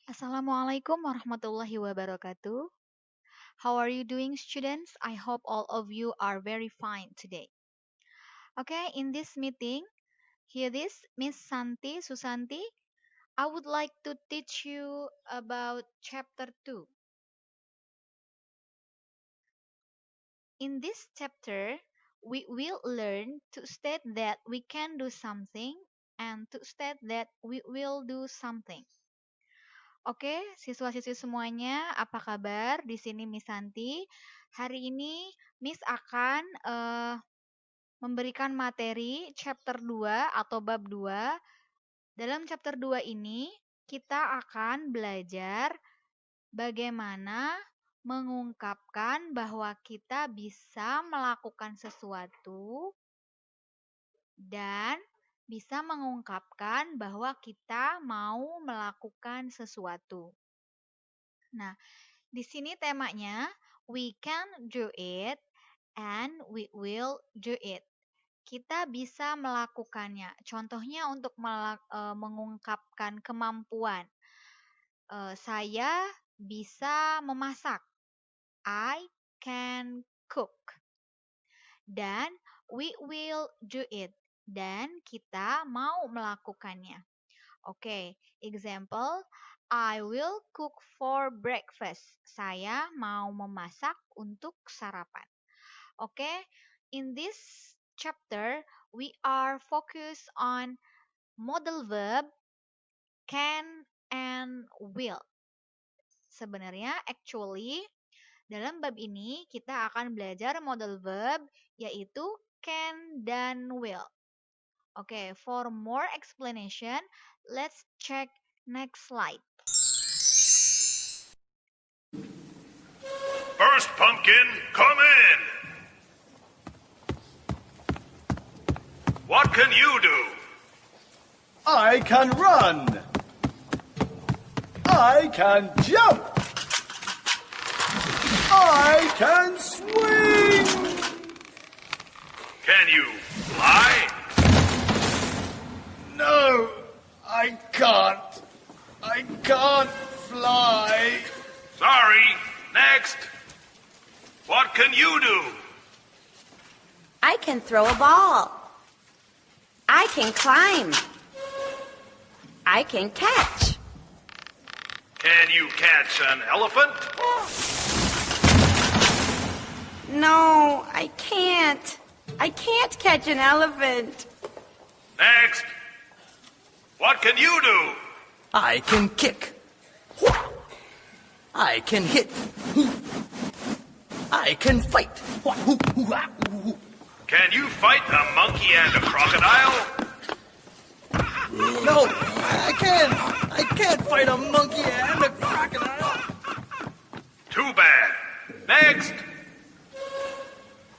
Assalamualaikum warahmatullahi wabarakatuh. How are you doing, students? I hope all of you are very fine today. Okay, in this meeting, here is Miss Santi Susanti. I would like to teach you about chapter 2. In this chapter, we will learn to state that we can do something and to state that we will do something. Oke, siswa-siswi semuanya, apa kabar? Di sini Miss Santi. Hari ini Miss akan memberikan materi chapter 2 atau bab 2. Dalam chapter 2 ini, kita akan belajar bagaimana mengungkapkan bahwa kita bisa melakukan sesuatu dan bisa mengungkapkan bahwa kita mau melakukan sesuatu. Nah, di sini temanya we can do it and we will do it. Kita bisa melakukannya. Contohnya untuk mengungkapkan kemampuan. Saya bisa memasak. I can cook. Dan we will do it. Dan kita mau melakukannya. Oke, example, I will cook for breakfast. Saya mau memasak untuk sarapan. Oke, in this chapter, we are focused on modal verb can and will. Sebenarnya, actually, dalam bab ini kita akan belajar modal verb yaitu can dan will. Okay, for more explanation, let's check next slide. First pumpkin, come in. What can you do? I can run. I can jump. I can swing. Can you fly? No, I can't. I can't fly. Sorry. Next. What can you do? I can throw a ball. I can climb. I can catch. Can you catch an elephant? No, I can't. I can't catch an elephant. Next. What can you do? I can kick. I can hit. I can fight. Can you fight a monkey and a crocodile? No, I can't. I can't fight a monkey and a crocodile. Too bad. Next.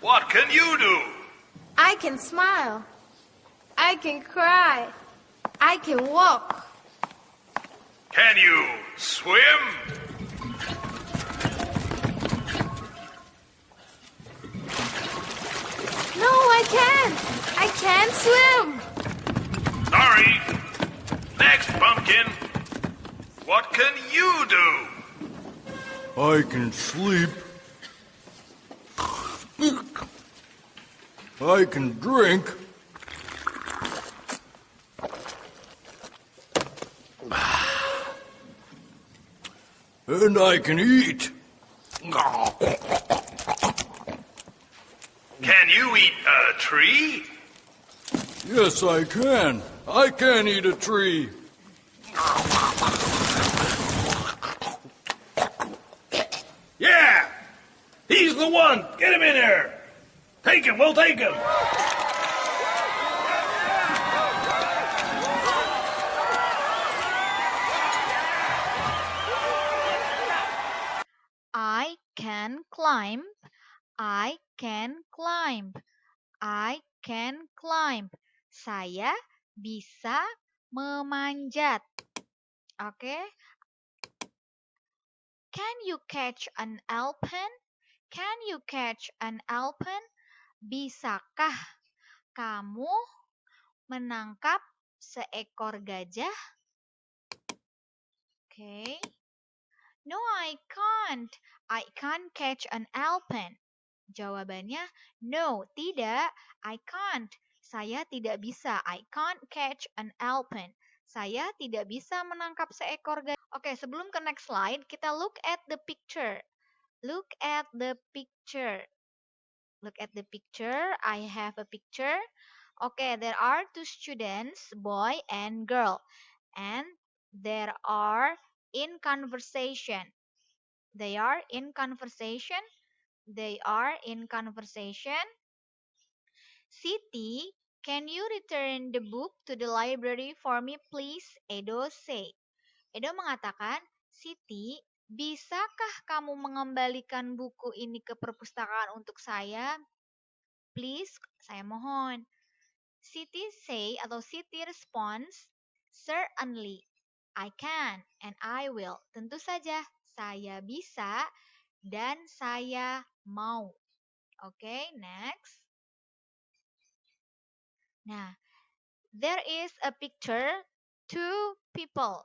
What can you do? I can smile. I can cry. I can walk. Can you swim? No, I can't. I can't swim. Sorry. Next, pumpkin. What can you do? I can sleep. I can drink. And I can eat. Can you eat a tree? Yes, I can. I can eat a tree. Yeah! He's the one! Get him in there! Take him, we'll take him! I can climb. I can climb. I can climb. Saya bisa memanjat. Oke. Can you catch an alpen? Can you catch an alpen? Bisakah kamu menangkap seekor gajah? Okay. No, I can't. I can't catch an elephant. Jawabannya, no, tidak. I can't. Saya tidak bisa. I can't catch an elephant. Saya tidak bisa menangkap seekor gajah. Oke, sebelum ke next slide, kita look at the picture. Look at the picture. Look at the picture. I have a picture. Okay, there are two students, boy and girl, and there are in conversation. They are in conversation. They are in conversation. Siti, can you return the book to the library for me, please? Edo say. Edo mengatakan, Siti, bisakah kamu mengembalikan buku ini ke perpustakaan untuk saya? Please, saya mohon. Siti say atau Siti responds, certainly, I can and I will. Tentu saja, saya bisa dan saya mau. Oke, next. Nah, there is a picture, two people,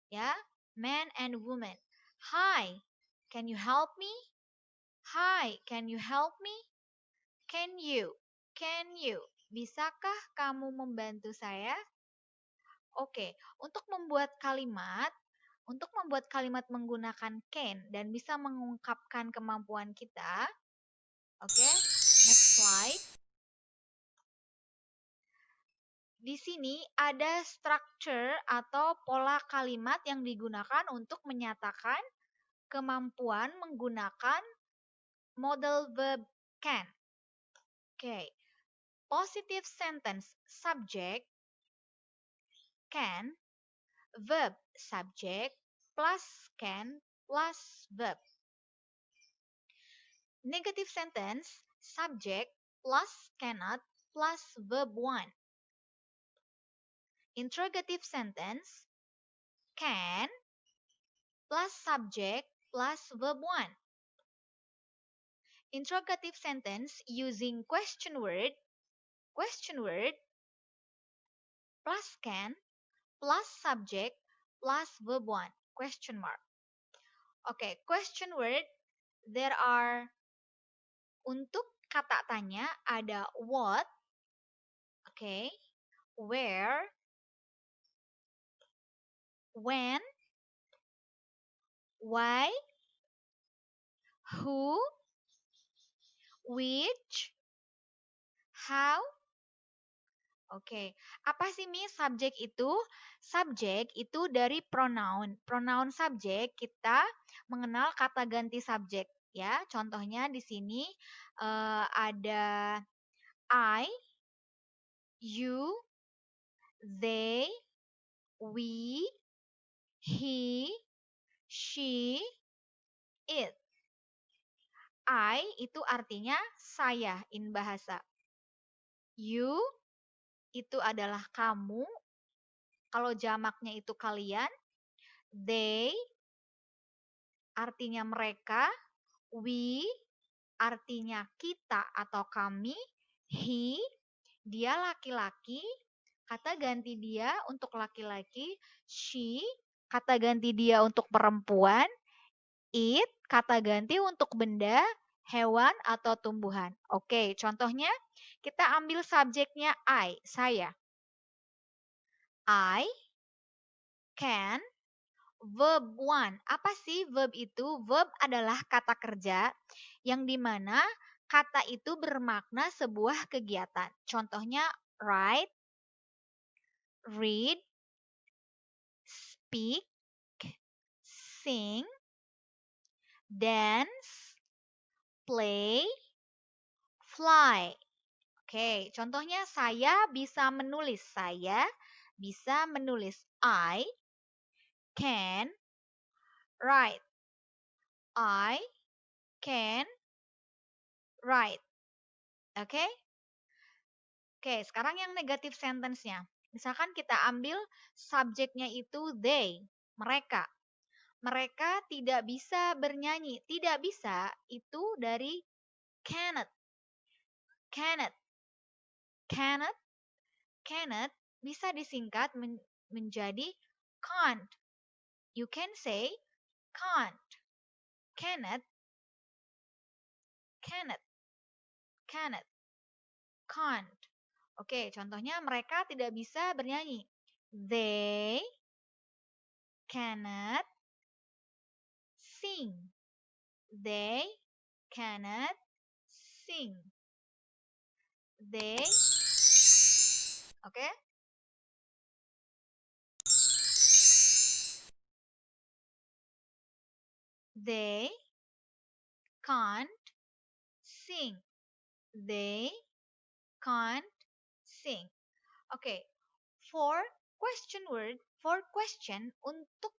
ya, man and woman. Hi, can you help me? Hi, can you help me? Can you? Can you? Bisakah kamu membantu saya? Oke, untuk membuat kalimat menggunakan can dan bisa mengungkapkan kemampuan kita. Oke, next slide. Di sini ada structure atau pola kalimat yang digunakan untuk menyatakan kemampuan menggunakan modal verb can. Oke. Positive sentence subject can, verb subject plus can plus verb. Negative sentence subject plus cannot plus verb 1. Interrogative sentence can plus subject plus verb 1. Interrogative sentence using question word plus can plus subject plus verb 1, question mark. Oke, question word, there are, untuk kata tanya ada what, oke, where, when, why, who, which, how. Oke, apa sih Mi subjek itu? Subjek itu dari pronoun. Pronoun subjek kita mengenal kata ganti subjek ya. Contohnya di sini ada I, you, they, we, he, she, it. I itu artinya saya in bahasa. You itu adalah kamu. Kalau jamaknya itu kalian. They artinya mereka. We artinya kita atau kami. He, dia laki-laki. Kata ganti dia untuk laki-laki. She, kata ganti dia untuk perempuan. It, kata ganti untuk benda, hewan, atau tumbuhan. Oke, contohnya kita ambil subjeknya I, saya. I can, verb 1. Apa sih verb itu? Verb adalah kata kerja yang dimana kata itu bermakna sebuah kegiatan. Contohnya write, read, speak, sing, dance, play, fly. Oke, contohnya saya bisa menulis. Saya bisa menulis. I can write. I can write. Oke? Oke, sekarang yang negatif sentence-nya. Misalkan kita ambil subjeknya itu they, mereka. Mereka tidak bisa bernyanyi. Tidak bisa itu dari cannot. Cannot. Cannot. Cannot bisa disingkat menjadi can't. You can say can't, cannot, cannot, cannot, can't. Oke, contohnya mereka tidak bisa bernyanyi. They cannot sing. They cannot sing. They, oke? They can't sing. They can't sing. Oke, for question untuk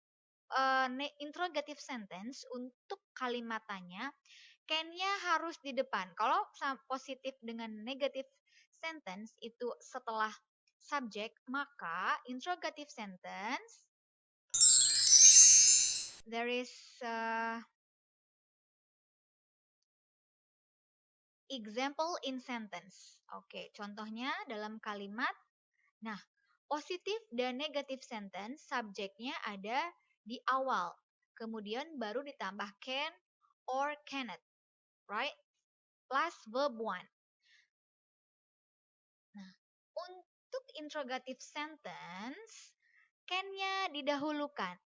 interrogative sentence untuk kalimat tanya, can-nya harus di depan. Kalau positif dengan negative sentence itu setelah subject, maka interrogative sentence there is example in sentence. Oke, contohnya dalam kalimat. Nah, positif dan negative sentence subjeknya ada di awal. Kemudian baru ditambah can or cannot, right? Plus verb one. Nah, untuk interrogative sentence, can-nya didahulukan.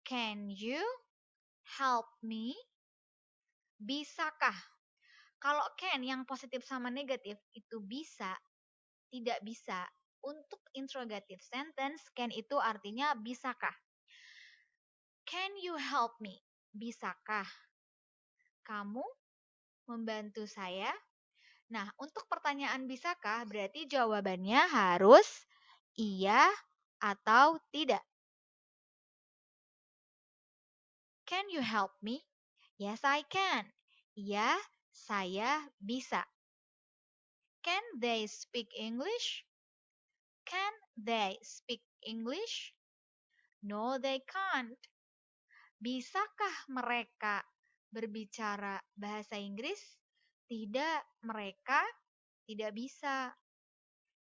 Can you help me? Bisakah? Kalau can yang positif sama negatif itu bisa, tidak bisa. Untuk interrogative sentence, can itu artinya bisakah? Can you help me? Bisakah kamu membantu saya? Nah, untuk pertanyaan bisakah berarti jawabannya harus iya atau tidak. Can you help me? Yes, I can. Iya, saya bisa. Can they speak English? Can they speak English? No, they can't. Bisakah mereka berbicara bahasa Inggris? Tidak, mereka tidak bisa.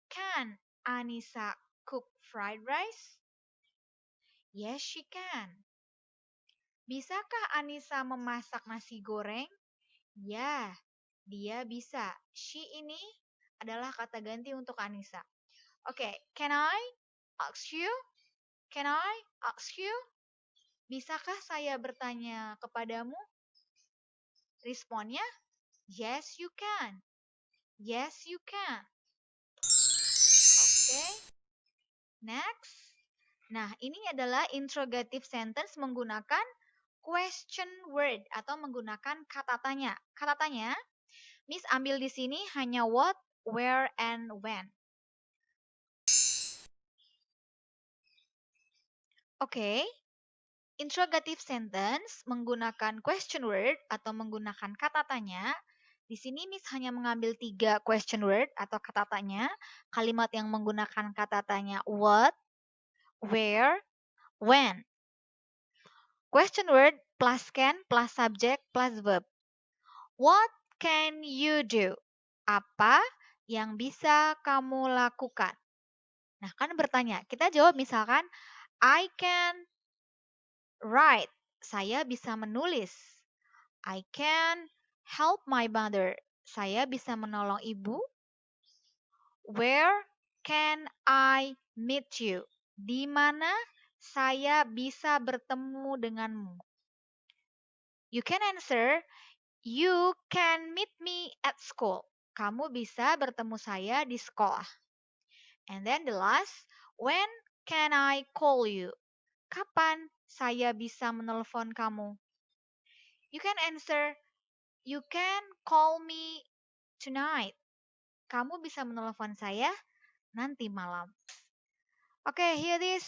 Can Anissa cook fried rice? Yes, she can. Bisakah Anissa memasak nasi goreng? Ya, dia bisa. She ini adalah kata ganti untuk Anissa. Oke, can I ask you? Can I ask you? Bisakah saya bertanya kepadamu? Responnya, yes you can. Yes you can. Oke. Next. Nah, ini adalah interrogative sentence menggunakan question word atau menggunakan kata tanya. Kata tanya, Miss ambil di sini hanya what, where, and when. Oke. Interrogative sentence menggunakan question word atau menggunakan kata tanya. Di sini Miss hanya mengambil 3 question word atau kata tanya. Kalimat yang menggunakan kata tanya what, where, when. Question word plus can plus subject plus verb. What can you do? Apa yang bisa kamu lakukan? Nah, kan bertanya. Kita jawab misalkan I can write. Saya bisa menulis. I can help my mother. Saya bisa menolong ibu. Where can I meet you? Di mana saya bisa bertemu denganmu? You can answer, you can meet me at school. Kamu bisa bertemu saya di sekolah. And then the last, when can I call you? Kapan saya bisa menelpon kamu? You can answer, you can call me tonight. Kamu bisa menelpon saya nanti malam. Okay, here is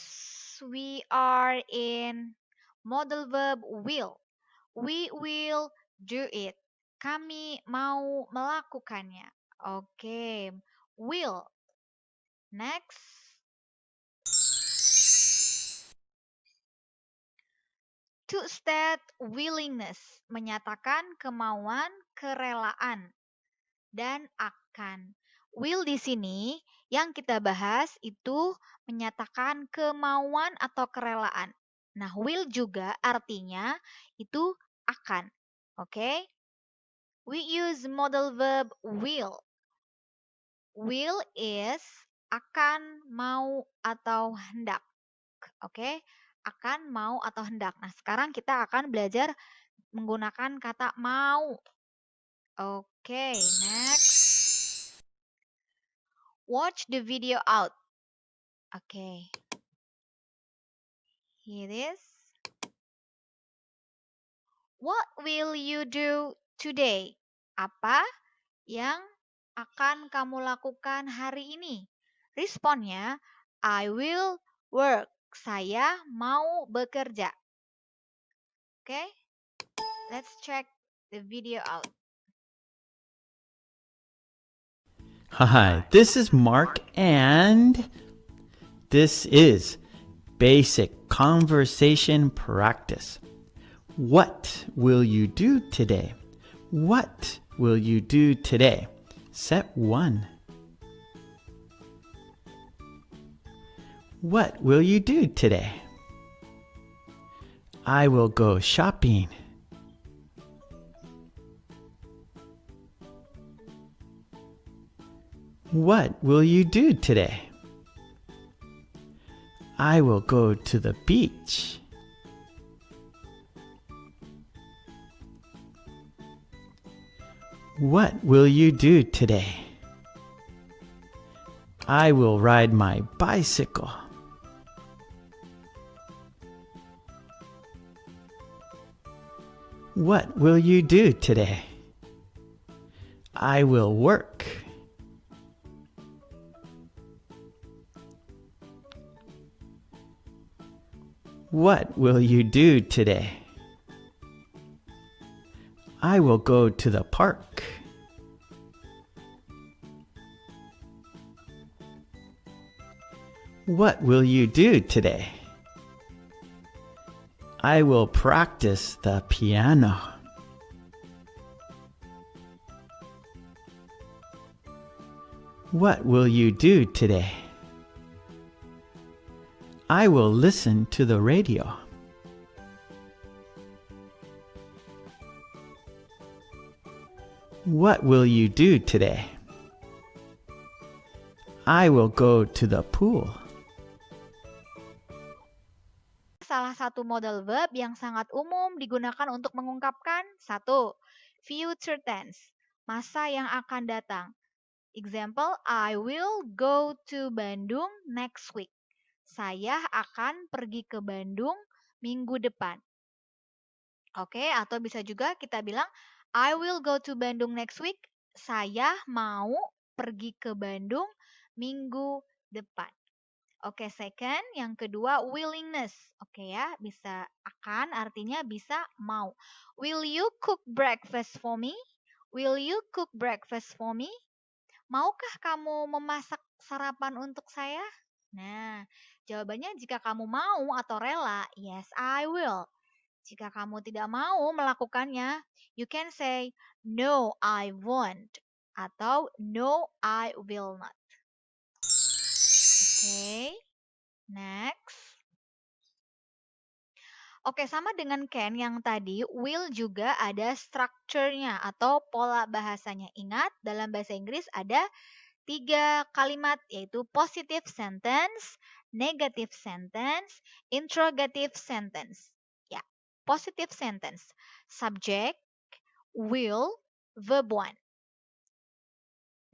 we are in modal verb will. We will do it. Kami mau melakukannya. Okay, will. Next. To state willingness, menyatakan kemauan, kerelaan, dan akan. Will di sini yang kita bahas itu menyatakan kemauan atau kerelaan. Nah, will juga artinya itu akan. Oke? We use modal verb will. Will is akan, mau, atau hendak. Oke? Akan, mau, atau hendak. Nah, sekarang kita akan belajar menggunakan kata mau. Oke, next. Watch the video out. Oke. Here it is. What will you do today? Apa yang akan kamu lakukan hari ini? Responnya, I will work. Saya mau bekerja. Oke? Let's check the video out. Hi, this is Mark, and this is Basic Conversation Practice. What will you do today? What will you do today? Set 1. What will you do today? I will go shopping. What will you do today? I will go to the beach. What will you do today? I will ride my bicycle. What will you do today? I will work. What will you do today? I will go to the park. What will you do today? I will practice the piano. What will you do today? I will listen to the radio. What will you do today? I will go to the pool. Salah satu modal verb yang sangat umum digunakan untuk mengungkapkan 1. Future tense, masa yang akan datang. Example, I will go to Bandung next week. Saya akan pergi ke Bandung minggu depan. Oke, atau bisa juga kita bilang I will go to Bandung next week. Saya mau pergi ke Bandung minggu depan. Oke, second, yang kedua willingness. Oke ya, bisa akan artinya bisa mau. Will you cook breakfast for me? Will you cook breakfast for me? Maukah kamu memasak sarapan untuk saya? Nah, jawabannya jika kamu mau atau rela, yes, I will. Jika kamu tidak mau melakukannya, you can say, no, I won't. Atau, no, I will not. Oke, next. Oke, sama dengan can yang tadi, will juga ada structure-nya atau pola bahasanya. Ingat, dalam bahasa Inggris ada 3 kalimat, yaitu positive sentence, negative sentence, interrogative sentence. Ya, positive sentence, subject, will, verb 1.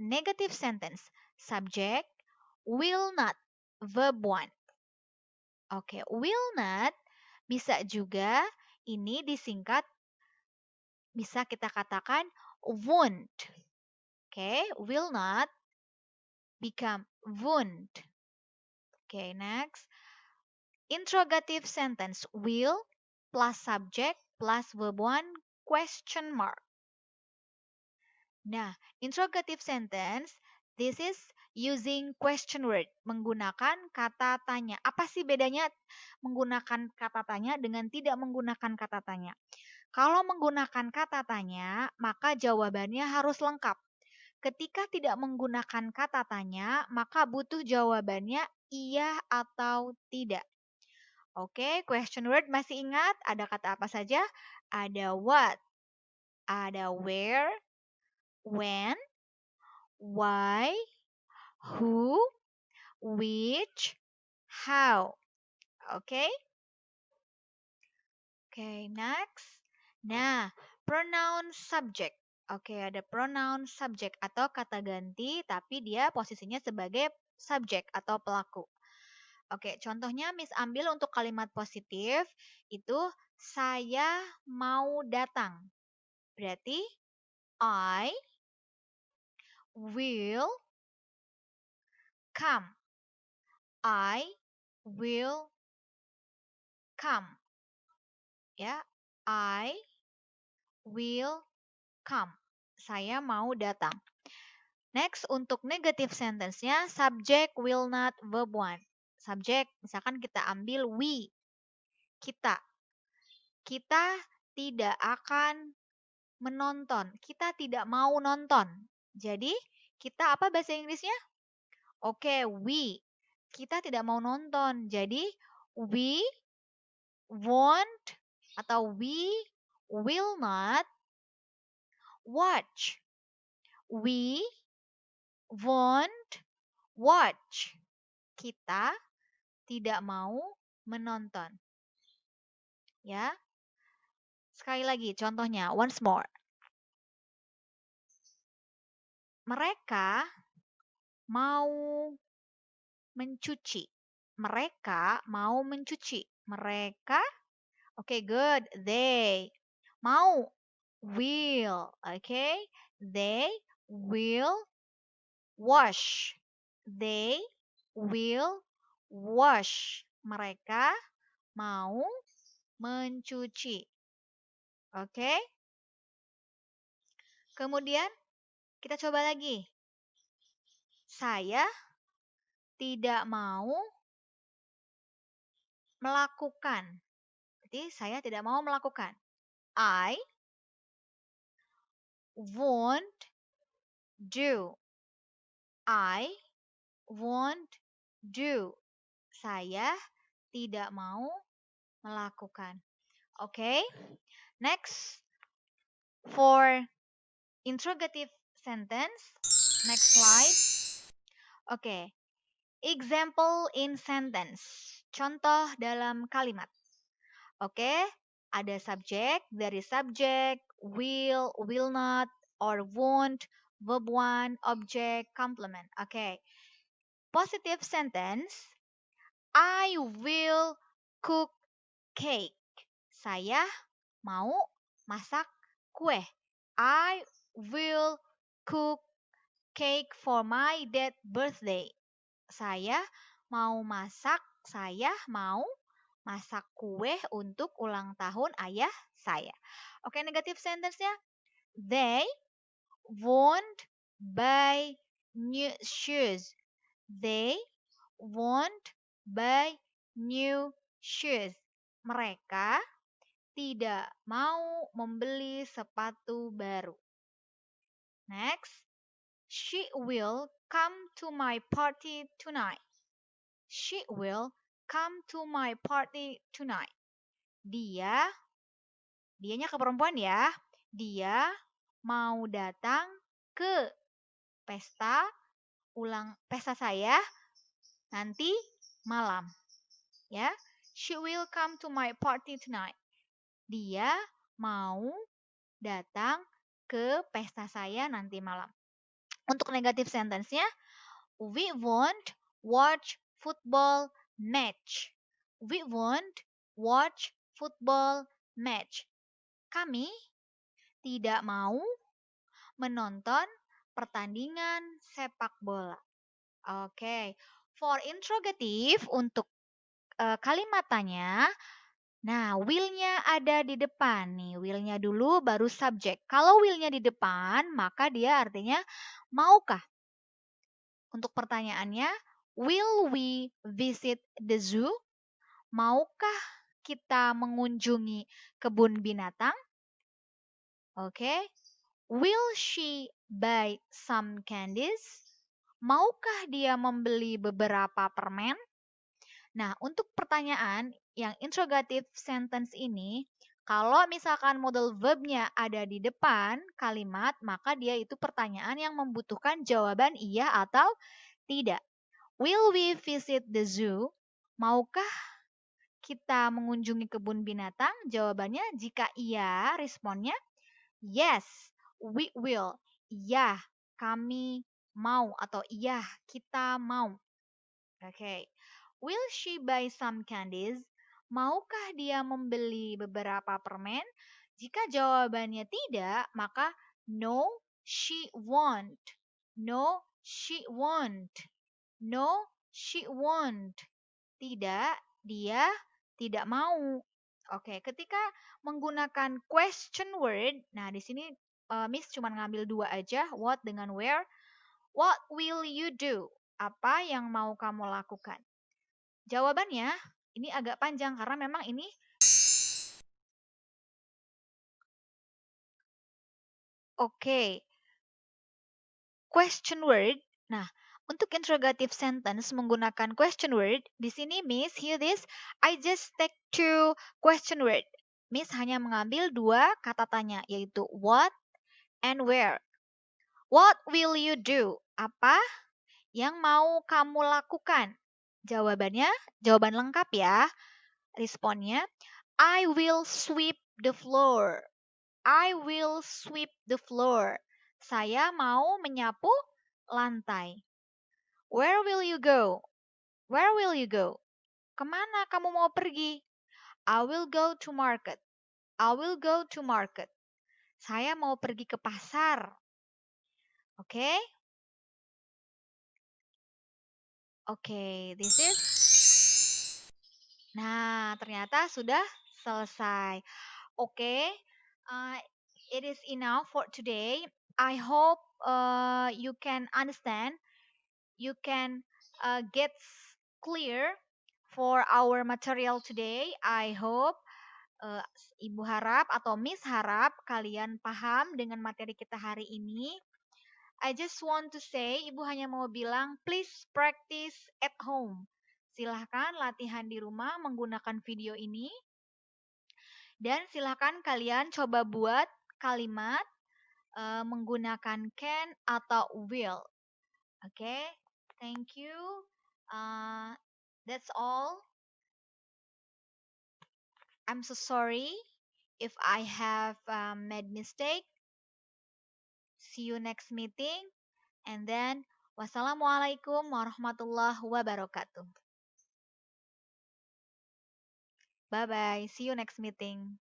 Negative sentence, subject, will not, verb 1. Oke, will not bisa juga ini disingkat, bisa kita katakan won't. Oke, will not become won't. Okay, next. Interrogative sentence, will plus subject plus verb 1 question mark. Nah, interrogative sentence, this is using question word, menggunakan kata tanya. Apa sih bedanya menggunakan kata tanya dengan tidak menggunakan kata tanya? Kalau menggunakan kata tanya, maka jawabannya harus lengkap. Ketika tidak menggunakan kata tanya, maka butuh jawabannya iya atau tidak. Oke, question word masih ingat? Ada kata apa saja? Ada what, ada where, when, why, who, which, how. Oke? Oke, next. Nah, pronoun subject. Oke, ada pronoun subject atau kata ganti tapi dia posisinya sebagai subjek atau pelaku. Oke, contohnya Miss ambil untuk kalimat positif itu saya mau datang. Berarti I will come. I will come. Ya, I will come. Saya mau datang. Next, untuk negative sentence-nya, subject will not verb one. Subjek, misalkan kita ambil we, kita. Kita tidak akan menonton. Kita tidak mau nonton. Jadi, kita apa bahasa Inggrisnya? Oke, we. Kita tidak mau nonton. Jadi, we won't atau we will not watch. We won't watch. Kita tidak mau menonton. Ya. Sekali lagi contohnya, once more. Mereka mau mencuci. Mereka mau mencuci. Mereka, oke, good. They mau, will, oke. They will wash. They will wash. Mereka mau mencuci. Oke. Kemudian kita coba lagi. Saya tidak mau melakukan. Jadi saya tidak mau melakukan. I won't do. I won't do. Saya tidak mau melakukan. Oke. Next, for interrogative sentence. Next slide. Oke. Example in sentence. Contoh dalam kalimat. Oke. Ada subjek, dari subjek, will not, or won't, verb one, object, complement. Oke. Positive sentence. I will cook cake. Saya mau masak kue. I will cook cake for my dad's birthday. Saya mau masak kue untuk ulang tahun ayah saya. Oke, negative sentence-nya. They won't buy new shoes. They won't buy new shoes. Mereka tidak mau membeli sepatu baru. Next, she will come to my party tonight. She will come to my party tonight. Dianya ke perempuan ya. Dia mau datang ke pesta saya nanti malam. Ya, she will come to my party tonight. Dia mau datang ke pesta saya nanti malam. Untuk negative sentence-nya, we won't watch football match. We won't watch football match. Kami tidak mau menonton pertandingan sepak bola. Oke. For interrogative untuk kalimat tanya, nah, will-nya ada di depan nih. Will-nya dulu baru subjek. Kalau will-nya di depan, maka dia artinya maukah? Untuk pertanyaannya, will we visit the zoo? Maukah kita mengunjungi kebun binatang? Oke. Will she buy some candies? Maukah dia membeli beberapa permen? Nah, untuk pertanyaan yang interrogative sentence ini, kalau misalkan model verbnya ada di depan kalimat, maka dia itu pertanyaan yang membutuhkan jawaban iya atau tidak. Will we visit the zoo? Maukah kita mengunjungi kebun binatang? Jawabannya jika iya, responnya yes, we will. Iya, kami mau atau iya, kita mau. Oke. Will she buy some candies? Maukah dia membeli beberapa permen? Jika jawabannya tidak, maka no, she won't. No, she won't. No, she won't. Tidak, dia tidak mau. Oke, ketika menggunakan question word, nah di sini Miss cuma ngambil dua aja, what dengan where. What will you do? Apa yang mau kamu lakukan? Jawabannya ini agak panjang karena memang ini oke. Question word. Nah, untuk interrogative sentence menggunakan question word, di sini Miss, hear this, I just take two question word. Miss hanya mengambil dua kata tanya, yaitu what and where. What will you do? Apa yang mau kamu lakukan? Jawabannya, jawaban lengkap ya. Responnya, I will sweep the floor. I will sweep the floor. Saya mau menyapu lantai. Where will you go? Where will you go? Kemana kamu mau pergi? I will go to market. I will go to market. Saya mau pergi ke pasar. Oke? Oke, this is. Nah, ternyata sudah selesai. Oke, uh, it is enough for today. I hope you can understand, you can get clear for our material today. I hope uh, Ibu harap atau Miss harap kalian paham dengan materi kita hari ini. I just want to say, Ibu hanya mau bilang, please practice at home. Silahkan latihan di rumah menggunakan video ini. Dan silahkan kalian coba buat kalimat menggunakan can atau will. Oke, thank you. That's all. I'm so sorry if I have made mistake. See you next meeting. And then, wassalamualaikum warahmatullahi wabarakatuh. Bye-bye. See you next meeting.